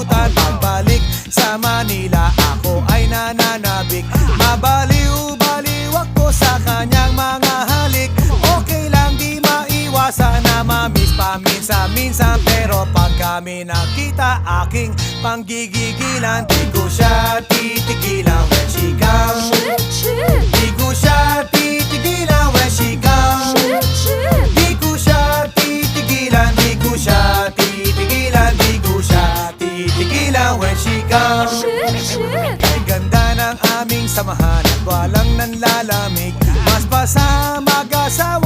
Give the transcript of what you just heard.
nakalimutan. Pagbalik sa Manila, ako ay nananabik. Mabaliw-baliw ako sa kanyang mga halik. Okay lang, di maiwasan na mamiss paminsan-minsan. Pero pag kami nakita, aking panggigigilan. Di ko siya titigilan when she comes. Di ko siya titigilan when she comes. Di ko siya titigilan, di ko siya titigilan, di ko siya titigilan when she comes. Kay ganda ng aming samahan at walang nanlalamig. Mas pa sa mag-asawa